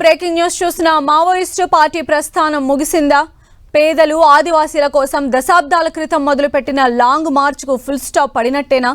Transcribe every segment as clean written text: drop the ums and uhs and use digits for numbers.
Breaking news చూసిన Maoist party ప్రస్థానం ముగిసిందా? పేదలు ఆదివాసీల కోసం దశాబ్దాల క్రితం మొదలుపెట్టిన లాంగ్ మార్చ్ కు ఫుల్ స్టాప్ పడినట్టేనా?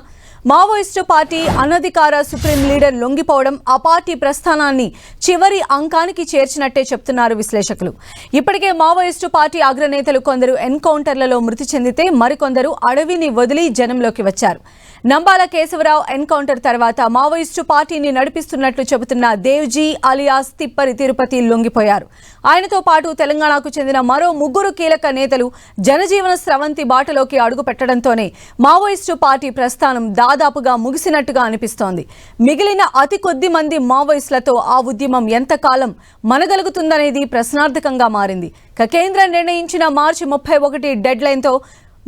మావోయిస్టు పార్టీ అనధికార సుప్రీం లీడర్ లొంగిపోవడం ఆ పార్టీ ప్రస్థానాన్ని చివరి అంకానికి చేర్చినట్టే చెప్తున్నారు విశ్లేషకులు. ఇప్పటికే మావోయిస్టు పార్టీ అగ్రనేతలు కొందరు ఎన్కౌంటర్లలో మృతి చెందితే మరికొందరు అడవిని వదిలి జనంలోకి వచ్చారు. నంబాల కేశవరావు ఎన్కౌంటర్ తర్వాత మావోయిస్టు పార్టీని నడిపిస్తున్నట్లు చెబుతున్న దేవ్జీ అలియాస్ తిప్పరి తిరుపతి లొంగిపోయారు. ఆయనతో పాటు తెలంగాణకు చెందిన మరో ముగ్గురు కీలక నేతలు జనజీవన స్రవంతి బాటలోకి అడుగు పెట్టడంతోనే మావోయిస్టు పార్టీ ప్రస్థానం దాదాపుగా ముగిసినట్టుగా అనిపిస్తోంది. మిగిలిన అతి కొద్ది మంది మావోయిస్టులతో ఆ ఉద్యమం ఎంతకాలం మనగలుగుతుందనేది ప్రశ్నార్థకంగా మారింది. కేంద్రం నిర్ణయించిన మార్చి 31 డెడ్ లైన్తో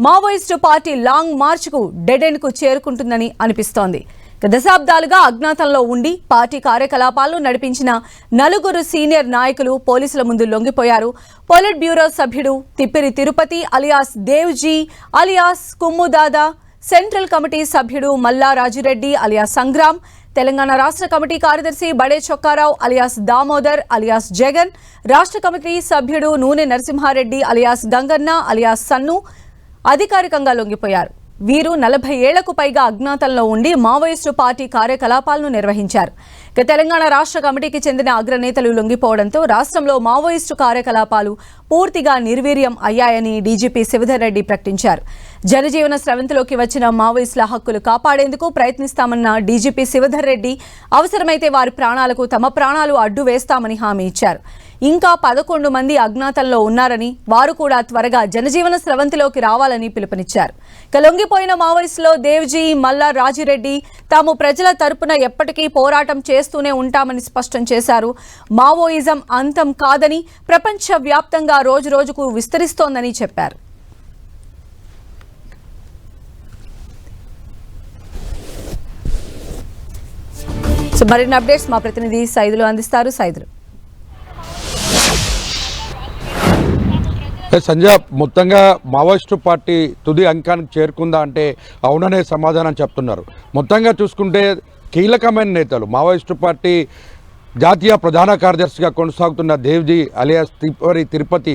మావోయిస్టు పార్టీ లాంగ్ మార్చ్కు డెడ్ ఎండ్ కు చేరుకుంటుందని అనిపిస్తోంది. దశాబ్దాలుగా అజ్ఞాతంలో ఉండి పార్టీ కార్యకలాపాలను నడిపించిన నలుగురు సీనియర్ నాయకులు పోలీసుల ముందు లొంగిపోయారు. పొలిట్ బ్యూరో సభ్యుడు Tippiri Tirupati alias Devji alias Kummudada, central committee సభ్యుడు మల్లా రాజిరెడ్డి అలియాస్ సంగ్రామ్, తెలంగాణ రాష్ట్ర కమిటీ కార్యదర్శి బడే చొక్కారావు అలియాస్ దామోదర్ అలియాస్ జగన్, రాష్ట్ర కమిటీ సభ్యుడు నూనె నరసింహారెడ్డి అలియాస్ గంగన్న అలియాస్ సన్ను అధికారికంగా లొంగిపోయారు. వీరు 40 ఏళ్లకు పైగా అజ్ఞాతంలో ఉండి మావోయిస్టు పార్టీ కార్యకలాపాలను నిర్వహించారు. తెలంగాణ రాష్ట్ర కమిటీకి చెందిన అగ్రనేతలు లొంగిపోవడంతో రాష్ట్రంలో మావోయిస్టు కార్యకలాపాలు పూర్తిగా నిర్వీర్యం అయ్యాయని డీజీపీ శివధర్ రెడ్డి ప్రకటించారు. జనజీవన స్రవంతిలోకి వచ్చిన మావోయిస్టుల హక్కులు కాపాడేందుకు ప్రయత్నిస్తామన్న డీజీపీ శివధర్ రెడ్డి అవసరమైతే వారి ప్రాణాలకు తమ ప్రాణాలు అడ్డు వేస్తామని హామీ ఇచ్చారు. ఇంకా 11 మంది అజ్ఞాతంలో ఉన్నారని, వారు కూడా త్వరగా జనజీవన స్రవంతిలోకి రావాలని పిలుపునిచ్చారు. లొంగిపోయిన మావోయిస్టులో దేవ్జీ, మల్లా రాజిరెడ్డి తాము ప్రజల తరపున ఎప్పటికీ పోరాటం చేస్తూనే ఉంటామని స్పష్టం చేశారు. మావోయిజం అంతం కాదని, ప్రపంచ వ్యాప్తంగా రోజురోజుకు విస్తరిస్తోందని చెప్పారు. మరిన్ని అప్డేట్స్ మా ప్రతినిధి సైదులు అందిస్తారు. సైదులు. సంజయ్, మొత్తంగా మావోయిస్టు పార్టీ తుది అంకానికి చేరుకుందా అంటే అవుననే సమాధానం చెప్తున్నారు. మొత్తంగా చూసుకుంటే కీలకమైన నేతలు మావోయిస్టు పార్టీ జాతీయ ప్రధాన కార్యదర్శిగా కొనసాగుతున్న దేవ్జీ అలియాస్ తిప్పరి తిరుపతి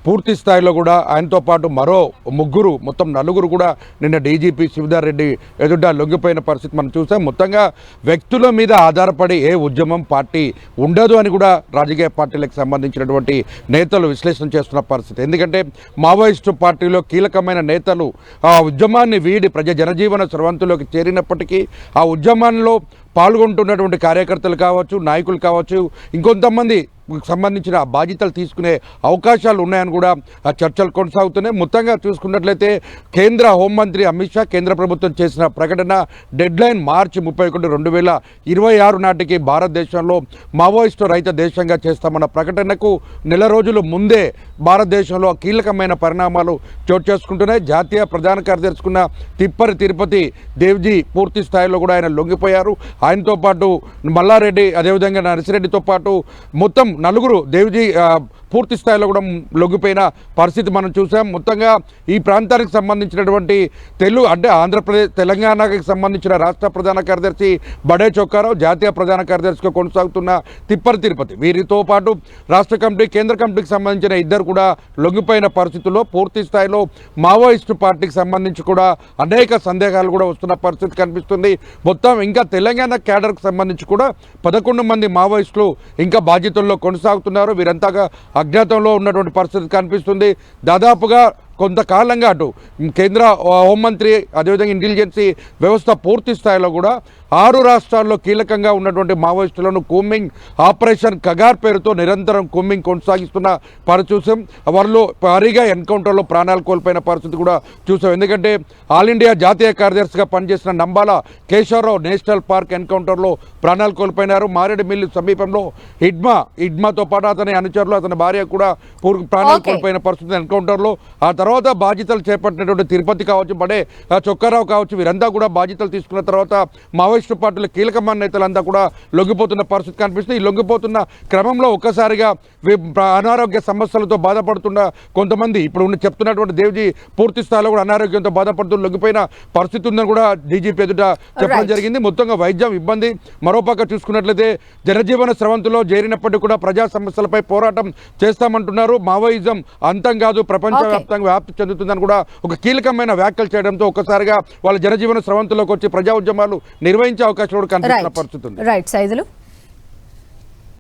పూర్తి స్థాయిలో కూడా ఆయనతో పాటు మరో ముగ్గురు, మొత్తం నలుగురు కూడా నిన్న డీజీపీ శివధర్ రెడ్డి ఎదుట లొంగిపోయిన పరిస్థితి మనం చూసాం. మొత్తంగా వ్యక్తుల మీద ఆధారపడి ఏ ఉద్యమం పార్టీ ఉండదు అని కూడా రాజకీయ పార్టీలకు సంబంధించినటువంటి నేతలు విశ్లేషణ చేస్తున్న పరిస్థితి. ఎందుకంటే మావోయిస్టు పార్టీలో కీలకమైన నేతలు ఆ ఉద్యమాన్ని వీడి జనజీవన స్రవంతిలోకి చేరినప్పటికీ ఆ ఉద్యమంలో పాల్గొంటున్నటువంటి కార్యకర్తలు కావచ్చు, నాయకులు కావచ్చు, ఇంకొంతమంది సంబంధించిన బాధ్యతలు తీసుకునే అవకాశాలు ఉన్నాయని కూడా ఆ చర్చలు కొనసాగుతున్నాయి. మొత్తంగా చూసుకున్నట్లయితే కేంద్ర హోంమంత్రి అమిత్ షా కేంద్ర ప్రభుత్వం చేసిన ప్రకటన డెడ్ లైన్ మార్చి 31, 2026 నాటికి భారతదేశంలో మావోయిస్టు రహిత దేశంగా చేస్తామన్న ప్రకటనకు నెల రోజుల ముందే భారతదేశంలో కీలకమైన పరిణామాలు చోటు చేసుకుంటున్నాయి. జాతీయ ప్రధాన కార్యదర్శికున్న తిప్పరి తిరుపతి దేవ్జీ పూర్తి స్థాయిలో కూడా ఆయన లొంగిపోయారు. ఆయనతో పాటు మల్లారెడ్డి, అదేవిధంగా నరసిరెడ్డితో పాటు మొత్తం నలుగురు దేవ్జీ పూర్తి స్థాయిలో కూడా లొంగిపోయిన పరిస్థితి మనం చూసాం. మొత్తంగా ఈ ప్రాంతానికి సంబంధించినటువంటి ఆంధ్రప్రదేశ్ తెలంగాణకి సంబంధించిన రాష్ట్ర ప్రధాన కార్యదర్శి బడే చొక్కారావు, జాతీయ ప్రధాన కార్యదర్శిగా కొనసాగుతున్న తిప్పరి తిరుపతి, వీరితో పాటు రాష్ట్ర కమిటీ, కేంద్ర కమిటీకి సంబంధించిన ఇద్దరు కూడా లొంగిపోయిన పరిస్థితుల్లో పూర్తి స్థాయిలో మావోయిస్టు పార్టీకి సంబంధించి కూడా అనేక సందేహాలు కూడా వస్తున్న పరిస్థితి కనిపిస్తుంది. మొత్తం ఇంకా తెలంగాణ క్యాడర్కి సంబంధించి కూడా 11 మంది మావోయిస్టులు ఇంకా బాధ్యతల్లో కొనసాగుతున్నారు. వీరంతా అజ్ఞాతంలో ఉన్నటువంటి పరిస్థితి కనిపిస్తుంది. దాదాపుగా కొంతకాలంగా అటు కేంద్ర హోంమంత్రి, అదేవిధంగా ఇంటెలిజెన్సీ వ్యవస్థ పూర్తి స్థాయిలో కూడా 6 రాష్ట్రాల్లో కీలకంగా ఉన్నటువంటి మావోయిస్టులను కూంబింగ్ ఆపరేషన్ కగార్ పేరుతో నిరంతరం కూంబింగ్ కొనసాగిస్తున్న పరిస్థితి చూసాం. వాళ్ళు భారీగా ఎన్కౌంటర్లో ప్రాణాలు కోల్పోయిన పరిస్థితి కూడా చూసాం. ఎందుకంటే ఆల్ ఇండియా జాతీయ కార్యదర్శిగా పనిచేసిన నంబాల కేశవరావు నేషనల్ పార్క్ ఎన్కౌంటర్లో ప్రాణాలు కోల్పోయినారు. మారేడుమిల్లి సమీపంలో ఇడ్మాతో పాటు అతని అనుచరులు, అతని భార్య కూడా ప్రాణాలు కోల్పోయిన పరిస్థితి ఎన్కౌంటర్లో. ఆ తర్వాత బాధ్యతలు చేపట్టినటువంటి తిరుపతి కావచ్చు, బడే చొక్కారావు కావచ్చు, వీరంతా కూడా బాధ్యతలు తీసుకున్న తర్వాత మావోయిస్ట్ మావోయిస్టు పార్టీల కీలకమైన నేతలంతా కూడా లొంగిపోతున్న పరిస్థితి కనిపిస్తుంది. ఈ లొంగిపోతున్న క్రమంలో ఒక్కసారిగా అనారోగ్య సమస్యలతో బాధపడుతున్న కొంతమంది ఇప్పుడు చెప్తున్నటువంటి దేవ్జీ పూర్తి స్థాయిలో కూడా అనారోగ్యంతో బాధపడుతూ లొంగిపోయిన పరిస్థితి ఉందని కూడా డీజీపీ ఎదుట చెప్పడం జరిగింది. మొత్తంగా వైద్యం ఇబ్బంది. మరోపక్క చూసుకున్నట్లయితే జనజీవన స్రవంతిలో చేరినప్పటికీ కూడా ప్రజా సమస్యలపై పోరాటం చేస్తామంటున్నారు. మావోయిజం అంతం కాదు, ప్రపంచవ్యాప్తంగా వ్యాప్తి చెందుతుందని కూడా ఒక కీలకమైన వ్యాఖ్యలు చేయడంతో ఒక్కసారిగా వాళ్ళ జనజీవన స్రవంతిలోకి వచ్చి ప్రజా ఉద్యమాలు నిర్వహించే అవకాశం కూడా కనిపిస్తున్న పరిస్థితి ఉంది. రైట్ సైదులు.